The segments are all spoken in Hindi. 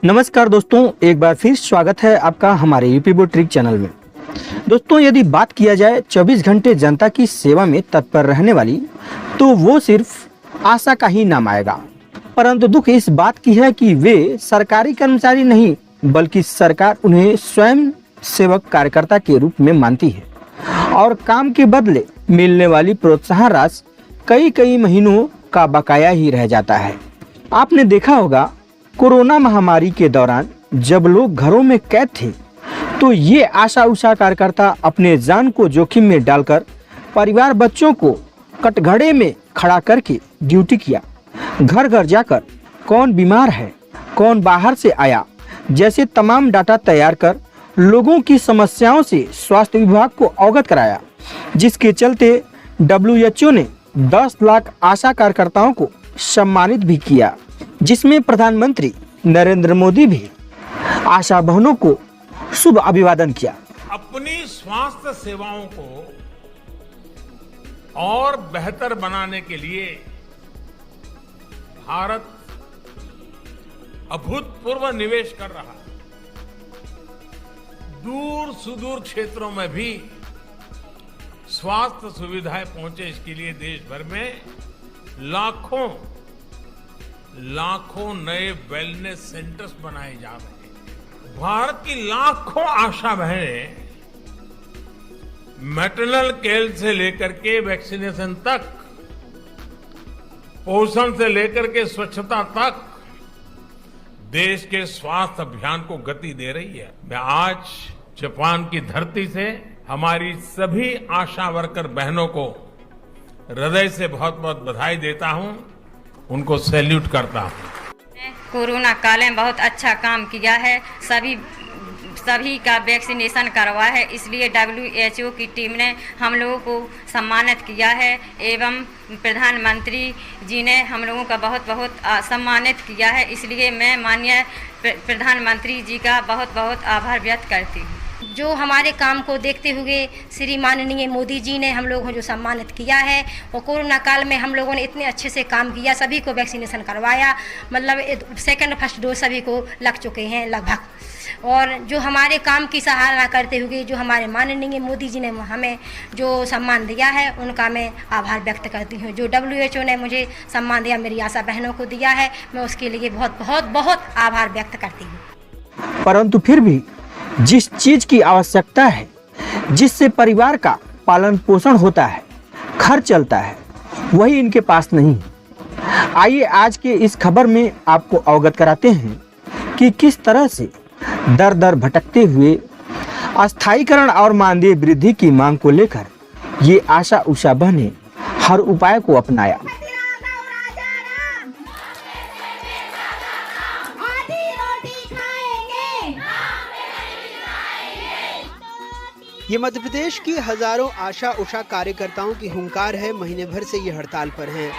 नमस्कार दोस्तों, एक बार फिर स्वागत है आपका हमारे यूपी बोर्ड ट्रिक चैनल में। दोस्तों, यदि बात किया जाए 24 घंटे जनता की सेवा में तत्पर रहने वाली, तो वो सिर्फ आशा का ही नाम आएगा। परंतु दुख इस बात की है कि वे सरकारी कर्मचारी नहीं, बल्कि सरकार उन्हें स्वयं सेवक कार्यकर्ता के रूप में मानती है और काम के बदले मिलने वाली प्रोत्साहन राशि कई महीनों का बकाया ही रह जाता है। आपने देखा होगा, कोरोना महामारी के दौरान जब लोग घरों में कैद थे, तो ये आशा उषा कार्यकर्ता अपने जान को जोखिम में डालकर परिवार बच्चों को कटघरे में खड़ा करके ड्यूटी किया। घर घर जाकर कौन बीमार है, कौन बाहर से आया, जैसे तमाम डाटा तैयार कर लोगों की समस्याओं से स्वास्थ्य विभाग को अवगत कराया, जिसके चलते WHO ने 10 लाख आशा कार्यकर्ताओं को सम्मानित भी किया, जिसमें प्रधानमंत्री नरेंद्र मोदी भी आशा बहनों को शुभ अभिवादन किया। अपनी स्वास्थ्य सेवाओं को और बेहतर बनाने के लिए भारत अभूतपूर्व निवेश कर रहा है। दूर सुदूर क्षेत्रों में भी स्वास्थ्य सुविधाएं पहुंचे, इसके लिए देश भर में लाखों नए वेलनेस सेंटर्स बनाए जा रहे हैं। भारत की लाखों आशा बहनें मैटरनल केयर से लेकर के वैक्सीनेशन तक, पोषण से लेकर के स्वच्छता तक देश के स्वास्थ्य अभियान को गति दे रही है। मैं आज जापान की धरती से हमारी सभी आशा वर्कर बहनों को हृदय से बहुत बहुत बधाई देता हूं, उनको सैल्यूट करता हूं। कोरोना काल में बहुत अच्छा काम किया है, सभी का वैक्सीनेशन करवा है, इसलिए WHO की टीम ने हम लोगों को सम्मानित किया है एवं प्रधानमंत्री जी ने हम लोगों का बहुत बहुत सम्मानित किया है। इसलिए मैं माननीय प्रधानमंत्री जी का बहुत बहुत आभार व्यक्त करती हूँ। जो हमारे काम को देखते हुए श्री माननीय मोदी जी ने हम लोगों को जो सम्मानित किया है, और कोरोना काल में हम लोगों ने इतने अच्छे से काम किया, सभी को वैक्सीनेशन करवाया, मतलब सेकंड फर्स्ट डोज सभी को लग चुके हैं लगभग। और जो हमारे काम की सराहना करते हुए जो हमारे माननीय मोदी जी ने हमें जो सम्मान दिया है, उनका मैं आभार व्यक्त करती हूँ। जो WHO ने मुझे सम्मान दिया, मेरी आशा बहनों को दिया है, मैं उसके लिए बहुत आभार व्यक्त करती हूँ। परंतु फिर भी जिस चीज की आवश्यकता है, जिससे परिवार का पालन पोषण होता है, घर चलता है, वही इनके पास नहीं। आइए आज के इस खबर में आपको अवगत कराते हैं कि किस तरह से दर दर भटकते हुए अस्थायीकरण और मानदेय वृद्धि की मांग को लेकर ये आशा उषा बहनें हर उपाय को अपनाया। ये मध्य प्रदेश की हजारों आशा उषा कार्यकर्ताओं की हुंकार है। महीने भर से ये हड़ताल पर हैं।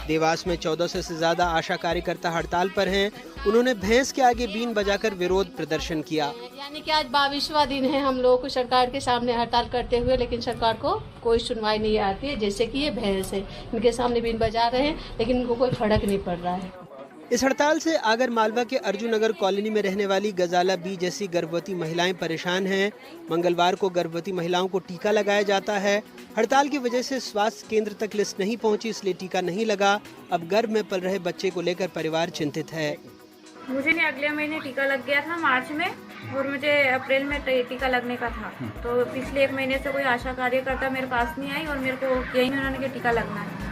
देवास में 1400 से ज्यादा आशा कार्यकर्ता हड़ताल पर हैं। उन्होंने भैंस के आगे बीन बजाकर विरोध प्रदर्शन किया। यानी कि आज 22वां दिन है हम लोगों को सरकार के सामने हड़ताल करते हुए, लेकिन सरकार को कोई सुनवाई नहीं आती है। जैसे कि ये भैंस है, इनके सामने बीन बजा रहे हैं, लेकिन इनको कोई फर्क नहीं पड़ रहा है। इस हड़ताल से आगर मालवा के अर्जुन नगर कॉलोनी में रहने वाली गजाला बी जैसी गर्भवती महिलाएं परेशान हैं। मंगलवार को गर्भवती महिलाओं को टीका लगाया जाता है। हड़ताल की वजह से स्वास्थ्य केंद्र तक लिस्ट नहीं पहुंची, इसलिए टीका नहीं लगा। अब गर्भ में पल रहे बच्चे को लेकर परिवार चिंतित है। मुझे नहीं, अगले महीने टीका लग गया था मार्च में, और मुझे अप्रैल में टीका लगने का था। तो पिछले 1 महीने से कोई आशा कार्यकर्ता मेरे पास नहीं आई और मेरे को यही उन्होंने कि टीका लगना है।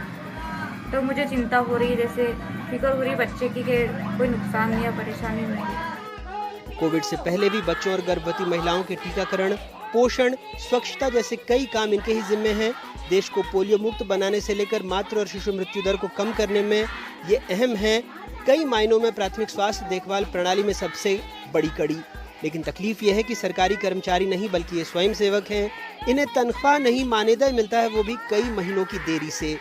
तो मुझे चिंता हो रही है, जैसे फिक्र हो रही बच्चे की कि कोई नुकसान नहीं या परेशानी नहीं। कोविड से पहले भी बच्चों और गर्भवती महिलाओं के टीकाकरण, पोषण, स्वच्छता जैसे कई काम इनके ही जिम्मे हैं। देश को पोलियो मुक्त बनाने से लेकर मातृ और शिशु मृत्यु दर को कम करने में ये अहम है। कई मायनों में प्राथमिक स्वास्थ्य देखभाल प्रणाली में सबसे बड़ी कड़ी। लेकिन तकलीफ यह है कि सरकारी कर्मचारी नहीं, बल्कि ये स्वयं सेवक हैं। इन्हें तनख्वाह नहीं, मानेदय मिलता है, वो भी कई महीनों की देरी से।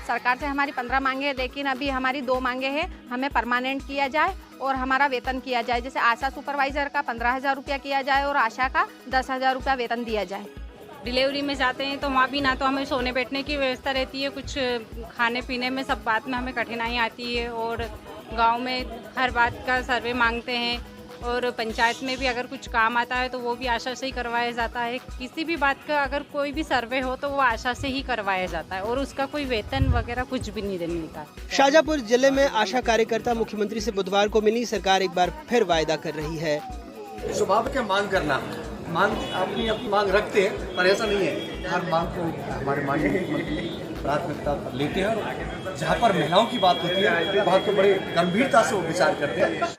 सरकार से हमारी 15 मांगे हैं, लेकिन अभी हमारी 2 मांगे हैं। हमें परमानेंट किया जाए और हमारा वेतन किया जाए। जैसे आशा सुपरवाइजर का 15,000 रुपया किया जाए और आशा का 10,000 रुपया वेतन दिया जाए। डिलीवरी में जाते हैं तो वहाँ भी ना तो हमें सोने बैठने की व्यवस्था रहती है, कुछ खाने पीने में सब बात में हमें कठिनाई आती है। और गांव में हर बात का सर्वे मांगते हैं और पंचायत में भी अगर कुछ काम आता है तो वो भी आशा से ही करवाया जाता है। किसी भी बात का अगर कोई भी सर्वे हो तो वो आशा से ही करवाया जाता है और उसका कोई वेतन वगैरह कुछ भी नहीं मिलता। शाजापुर जिले में आशा कार्यकर्ता मुख्यमंत्री से बुधवार को मिली। सरकार एक बार फिर वायदा कर रही है। स्वाभाविक है मांग करना, मांग अपनी मांग रखते हैं, पर ऐसा नहीं है हर मांग को हमारे माननीय मुख्यमंत्री प्राथमिकता पर लेते हैं। और जहाँ पर महिलाओं की बात होती है वहाँ तो बड़े गंभीरता से वो विचार करते हैं।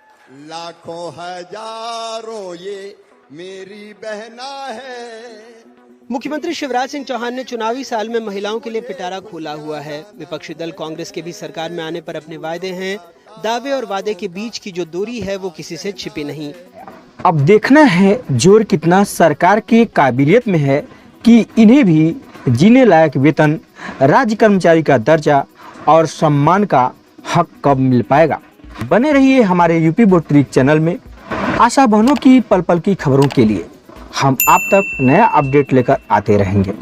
लाखों हजारों ये मेरी बहना है। मुख्यमंत्री शिवराज सिंह चौहान ने चुनावी साल में महिलाओं के लिए पिटारा खोला हुआ है। विपक्षी दल कांग्रेस के भी सरकार में आने पर अपने वायदे हैं। दावे और वादे के बीच की जो दूरी है वो किसी से छिपी नहीं। अब देखना है जोर कितना सरकार की काबिलियत में है कि इन्हें भी जीने लायक वेतन, राज्य कर्मचारी का दर्जा और सम्मान का हक कब मिल पाएगा। बने रहिए हमारे यूपी बोर्ड ट्रिक चैनल में। आशा बहनों की पल पल की खबरों के लिए हम आप तक नया अपडेट लेकर आते रहेंगे।